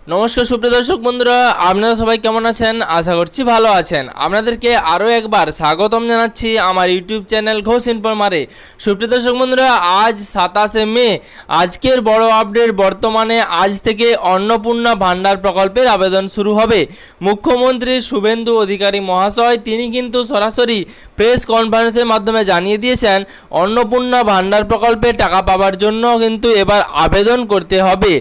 নমস্কার সুপ্রিয় দর্শক বন্ধুরা, আপনারা সবাই কেমন আছেন? আশা করছি ভালো আছেন। আপনাদেরকে আরও একবার স্বাগতম জানাচ্ছি আমার ইউটিউব চ্যানেল ঘোষ ইনফরমারে। সুপ্রিয় দর্শক বন্ধুরা, আজ 27শে মে, আজকের বড় আপডেট। বর্তমানে আজ থেকে অন্নপূর্ণা ভাণ্ডার প্রকল্পের আবেদন শুরু হবে। মুখ্যমন্ত্রী শুভেন্দু অধিকারী মহাশয় তিনি কিন্তু সরাসরি প্রেস কনফারেন্সের মাধ্যমে জানিয়ে দিয়েছেন অন্নপূর্ণা ভাণ্ডার প্রকল্পে টাকা পাওয়ার জন্য কিন্তু এবার আবেদন করতে হবে।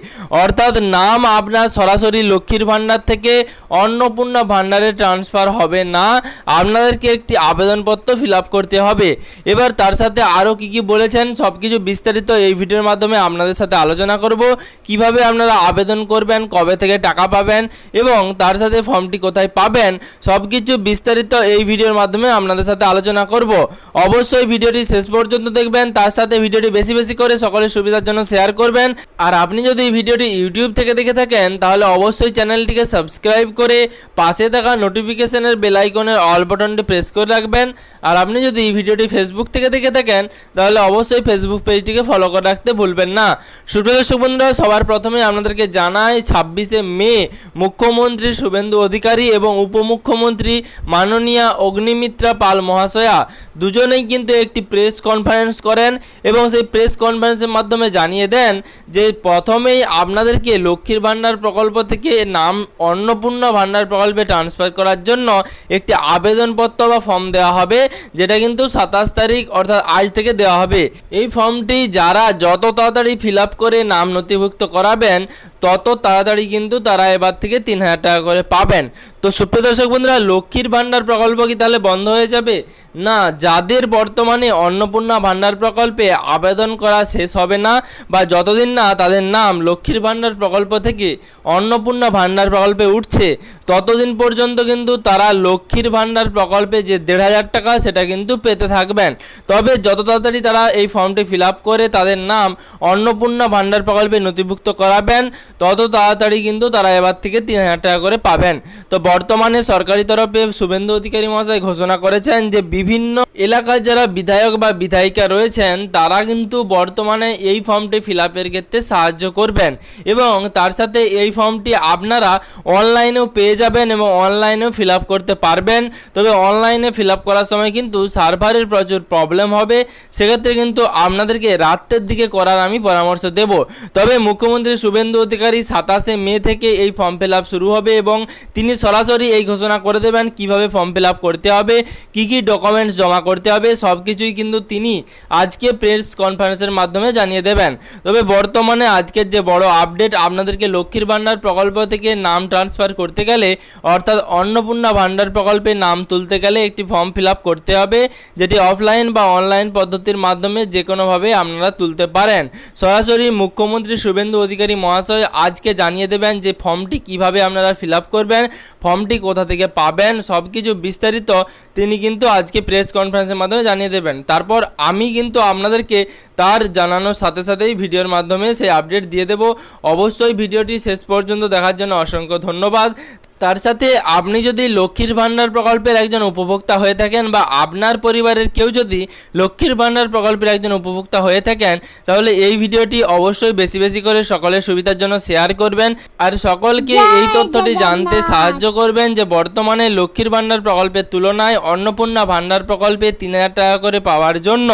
অর্থাৎ নাম আপনার সরাসরি লক্ষ্মীর ভাণ্ডার থেকে অন্নপূর্ণা ভাণ্ডারে ট্রান্সফার হবে না, আপনাদেরকে একটি আবেদনপত্র ফিল আপ করতে হবে। এবার তার সাথে আরও কি বলেছেন সব কিছু বিস্তারিত এই ভিডিওর মাধ্যমে আপনাদের সাথে আলোচনা করব। কিভাবে আপনারা আবেদন করবেন, কবে থেকে টাকা পাবেন এবং তার সাথে ফর্মটি কোথায় পাবেন, সব কিছু বিস্তারিত এই ভিডিওর মাধ্যমে আপনাদের সাথে আলোচনা করব। অবশ্যই ভিডিওটি শেষ পর্যন্ত দেখবেন, তার সাথে ভিডিওটি বেশি বেশি করে সকলের সুবিধার জন্য শেয়ার করবেন। আর আপনি যদি এই ভিডিওটি ইউটিউব থেকে দেখে থাকেন তাহলে অবশ্যই চ্যানেলটিকে সাবস্ক্রাইব করে পাশে থাকা নোটিফিকেশনের বেল আইকনের অল বাটনটি প্রেস করে রাখবেন। আর আপনি যদি এই ভিডিওটি ফেসবুক থেকে দেখে থাকেন তাহলে অবশ্যই ফেসবুক পেজটিকে ফলো করে রাখতে ভুলবেন না। সুপ্রিয় দর্শক বন্ধুরা, সবার প্রথমে আপনাদেরকে জানাই 26শে মে মুখ্যমন্ত্রী শুভেন্দু অধিকারী এবং উপমুখ্যমন্ত্রী মাননীয়া অগ্নিমিত্রা পাল মহাশয়া দুজনেই কিন্তু একটি প্রেস কনফারেন্স করেন এবং সেই প্রেস কনফারেন্সের মাধ্যমে জানিয়ে দেন যে প্রথমেই আপনাদেরকে লক্ষ্মীর ভাণ্ডার প্রকল্প থেকে নাম অন্নপূর্ণা ভাণ্ডার প্রকল্পে ট্রান্সফার করার জন্য একটি আবেদনপত্র বা ফর্ম দেওয়া হবে, যেটা কিন্তু 27 তারিখ অর্থাৎ আজ থেকে দেওয়া হবে। এই ফর্মটি যারা যত তাড়াতাড়ি ফিল আপ করে নাম নথিভুক্ত করাবেন তত তাড়াতাড়ি কিন্তু তারা এবার থেকে 3000 টাকা করে পাবেন। তো সুপ্রিয় দর্শক বন্ধুরা, লক্ষ্মীর ভাণ্ডার প্রকল্প কি তাহলে বন্ধ হয়ে যাবে? না, যাদের বর্তমানে অন্নপূর্ণা ভাণ্ডার প্রকল্পে আবেদন করা শেষ হবে না বা যতদিন না তাদের নাম লক্ষ্মীর ভাণ্ডার প্রকল্প থেকে অন্নপূর্ণা ভাণ্ডার প্রকল্পে উঠছে ততদিন পর্যন্ত কিন্তু তারা লক্ষ্মীর ভাণ্ডার প্রকল্পে যে 1500 টাকা সেটা কিন্তু পেতে থাকবেন। তবে যত তাড়াতাড়ি তারা এই ফর্মটি ফিল আপ করে তাদের নাম অন্নপূর্ণা ভাণ্ডার প্রকল্পে নথিভুক্ত করাবেন তত তাড়াতাড়ি কিন্তু তারা এবার থেকে 3000 টাকা করে পাবেন। তো বর্তমানে সরকারি তরফে শুভেন্দু অধিকারী মহাশয় ঘোষণা করেছেন যে বিভিন্ন এলাকার যারা বিধায়ক বা বিধায়িকা রয়েছেন তারা কিন্তু বর্তমানে এই ফর্মটি ফিল আপের ক্ষেত্রে সাহায্য করবেন এবং তার সাথে এই ফর্মটি আপনারা অনলাইনেও পেয়ে যাবেন এবং অনলাইনেও ফিল আপ করতে পারবেন। তবে অনলাইনে ফিল আপ করার সময় কিন্তু সার্ভারের প্রচুর প্রবলেম হবে, সেক্ষেত্রে কিন্তু আপনাদেরকে রাতের দিকে করার আমি পরামর্শ দেব। তবে মুখ্যমন্ত্রী শুভেন্দু অধিকারী 27শে মে থেকে এই ফর্ম ফিল আপ শুরু হবে এবং তিনি সরাসরি এই ঘোষণা করে দেবেন কিভাবে ফর্ম ফিল আপ করতে হবে, কি কি ডকুমেন্টস জমা করতে হবে, সব কিছুই কিন্তু তিনি আজকে প্রেস কনফারেন্সের মাধ্যমে জানিয়ে দেবেন। তবে বর্তমানে আজকের যে বড় আপডেট, আপনাদেরকে লক্ষ্মীর ভাণ্ডার প্রকল্প থেকে নাম ট্রান্সফার করতে গেলে অর্থাৎ অন্নপূর্ণা ভাণ্ডার প্রকল্পে নাম তুলতে গেলে একটি ফর্ম ফিল আপ করতে হবে, যেটি অফলাইন বা অনলাইন পদ্ধতির মাধ্যমে যে কোনোভাবে আপনারা তুলতে পারেন। সরাসরি মুখ্যমন্ত্রী শুভেন্দু অধিকারী মহাশয় আজকে জানিয়ে দেবেন যে ফর্মটি কিভাবে আপনারা ফিল আপ করবেন, ফর্মটি কোথা থেকে পাবেন, সব কিছু বিস্তারিত তিনি কিন্তু আজকে প্রেস কনফারেন্সের মাধ্যমে জানিয়ে দেবেন। তারপর আমি কিন্তু আপনাদেরকে তার জানানোর সাথে সাথেই ভিডিওর মাধ্যমে সেই আপডেট দিয়ে দেব। অবশ্যই ভিডিওটি শেষ পর্যন্ত দেখার জন্য অসংখ্য ধন্যবাদ। তার সাথে আপনি যদি লক্ষ্মীর ভাণ্ডার প্রকল্পের একজন উপভোক্তা হয়ে থাকেন বা আপনার পরিবারের কেউ যদি লক্ষ্মীর ভাণ্ডার প্রকল্পের একজন উপভোক্তা হয়ে থাকেন তাহলে এই ভিডিওটি অবশ্যই বেশি বেশি করে সকলের সুবিধার জন্য শেয়ার করবেন আর সকলকে এই তথ্যটি জানতে সাহায্য করবেন যে বর্তমানে লক্ষ্মীর ভাণ্ডার প্রকল্পের তুলনায় অন্নপূর্ণা ভাণ্ডার প্রকল্পে 3000 টাকা করে পাওয়ার জন্য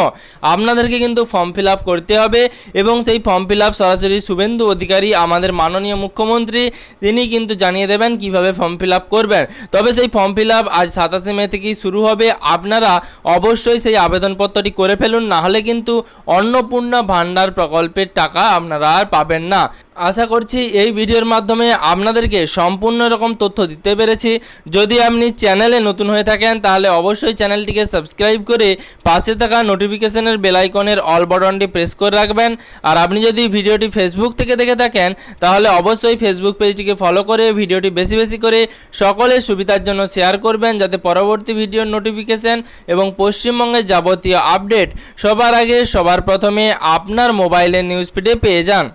আপনাদেরকে কিন্তু ফর্ম ফিল আপ করতে হবে এবং সেই ফর্ম ফিল আপ সরাসরি শুভেন্দু অধিকারী আমাদের মাননীয় মুখ্যমন্ত্রী তিনি কিন্তু জানিয়ে দেবেন কিভাবে ফর্ম ফিল আপ করবেন। তবে সেই ফর্ম ফিল আপ আজ 27শে মে থেকেই শুরু হবে। আপনারা অবশ্যই সেই আবেদনপত্রটি করে ফেলুন, না হলে কিন্তু অন্নপূর্ণা ভাণ্ডার প্রকল্পের টাকা আপনারা আর পাবেন না। আশা করছি এই ভিডিওর মাধ্যমে আপনাদেরকে সম্পূর্ণ রকম তথ্য দিতে পেরেছি। যদি আপনি চ্যানেলে নতুন হয়ে থাকেন তাহলে অবশ্যই চ্যানেলটিকে সাবস্ক্রাইব করে পাশে থাকা নোটিফিকেশনের বেল আইকনের অল বাটনটি প্রেস করে রাখবেন। আর আপনি যদি ভিডিওটি ফেসবুক থেকে দেখে থাকেন তাহলে অবশ্যই ফেসবুক পেজটিকে ফলো করে ভিডিওটি বেশি বেশি করে সকলের সুবিধার জন্য শেয়ার করবেন, যাতে পরবর্তী ভিডিওর নোটিফিকেশন এবং পশ্চিমবঙ্গের যাবতীয় আপডেট সবার আগে সবার প্রথমে আপনার মোবাইলের নিউজ ফিডে পেয়ে যান।